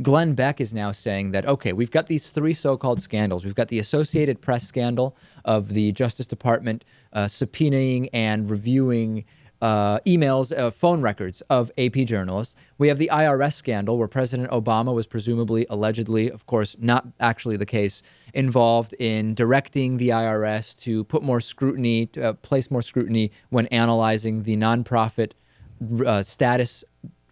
Glenn Beck is now saying that, okay, we've got these three so-called scandals. We've got the Associated Press scandal of the Justice Department subpoenaing and reviewing emails, phone records of AP journalists. We have the IRS scandal where President Obama was presumably, allegedly, of course, not actually the case, involved in directing the IRS to put more scrutiny, place more scrutiny when analyzing the nonprofit status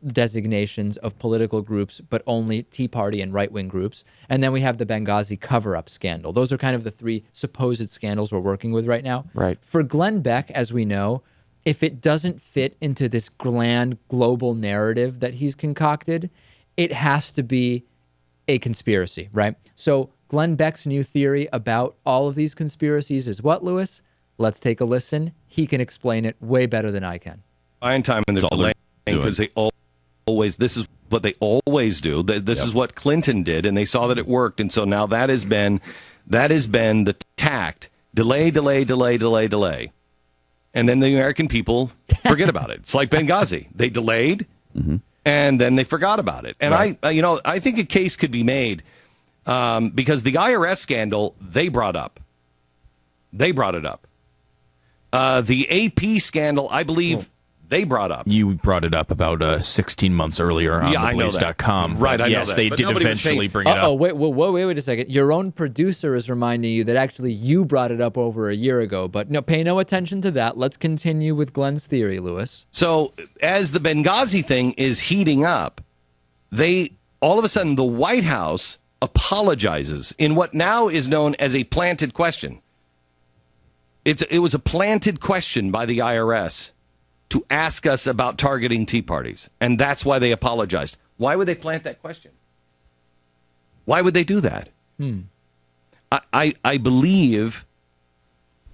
designations of political groups, but only Tea Party and right-wing groups. And then we have the Benghazi cover-up scandal. Those are kind of the three supposed scandals we're working with right now. Right. For Glenn Beck, as we know, if it doesn't fit into this grand global narrative that he's concocted, it has to be a conspiracy, right? So Glenn Beck's new theory about all of these conspiracies is what, Lewis? Let's take a listen. He can explain it way better than I can. Buying time and they're delaying because they always, this is what they always do. This is what Clinton did, and they saw that it worked. And so now that has been the tact. Delay. And then the American people forget about it. It's like Benghazi. They delayed, and then they forgot about it. And I think a case could be made because the IRS scandal, they brought up. They brought it up. The AP scandal, I believe they brought up. You brought it up about 16 months earlier on theblaze.com. Right, I know yes, that. they But did nobody was eventually paying- bring it up. Wait a second. Your own producer is reminding you that actually you brought it up over a year ago, but no, pay no attention to that. Let's continue with Glenn's theory, Lewis. So as the Benghazi thing is heating up, all of a sudden the White House apologizes in what now is known as a planted question. It was a planted question by the IRS to ask us about targeting Tea Parties, and that's why they apologized. Why would they plant that question? Why would they do that? I believe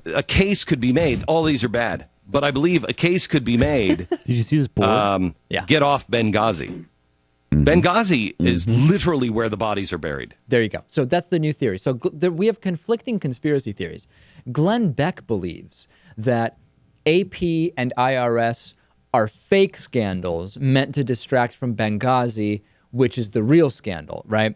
a case could be made. All these are bad, but I believe a case could be made. Did you see this board? Get off Benghazi. Benghazi is literally where the bodies are buried. There you go. So that's the new theory. So we have conflicting conspiracy theories. Glenn Beck believes that AP and IRS are fake scandals meant to distract from Benghazi, which is the real scandal, right?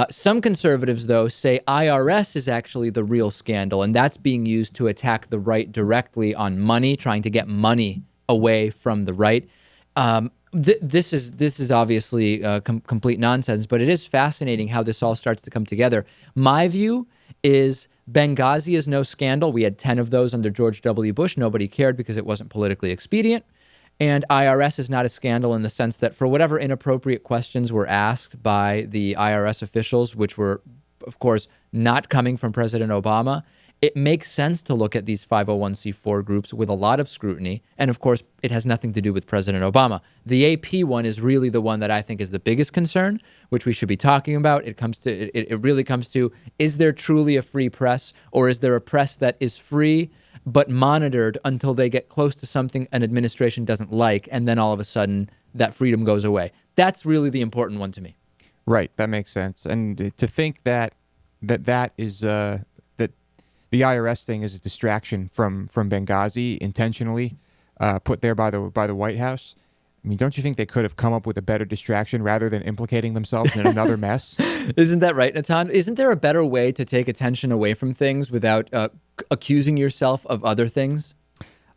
Some conservatives, though, say IRS is actually the real scandal, and that's being used to attack the right directly on money, trying to get money away from the right. This is obviously complete nonsense, but it is fascinating how this all starts to come together. My view is Benghazi is no scandal. We had 10 of those under George W. Bush. Nobody cared because it wasn't politically expedient. And IRS is not a scandal in the sense that for whatever inappropriate questions were asked by the IRS officials, which were, of course, not coming from President Obama, it makes sense to look at these 501c4 groups with a lot of scrutiny. And of course, it has nothing to do with President Obama. The AP one is really the one that I think is the biggest concern, which we should be talking about. It really comes to, is there truly a free press, or is there a press that is free but monitored until they get close to something an administration doesn't like, and then all of a sudden that freedom goes away? That's really the important one to me. Right, that makes sense. And to think that is the IRS thing is a distraction from Benghazi, intentionally put there by the White House. I mean, don't you think they could have come up with a better distraction rather than implicating themselves in another mess? Isn't that right, Natan? Isn't there a better way to take attention away from things without accusing yourself of other things?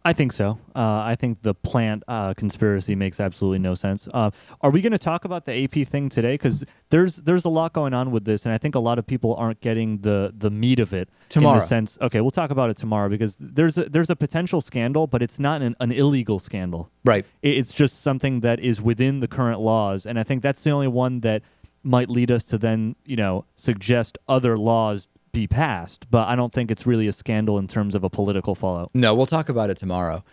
I think so. I think the plant conspiracy makes absolutely no sense. Are we going to talk about the AP thing today? Because there's a lot going on with this, and I think a lot of people aren't getting the meat of it. Tomorrow. In the sense, okay, we'll talk about it tomorrow because there's a potential scandal, but it's not an illegal scandal. Right. It's just something that is within the current laws, and I think that's the only one that might lead us to then, suggest other laws be passed, but I don't think it's really a scandal in terms of a political fallout. No, we'll talk about it tomorrow.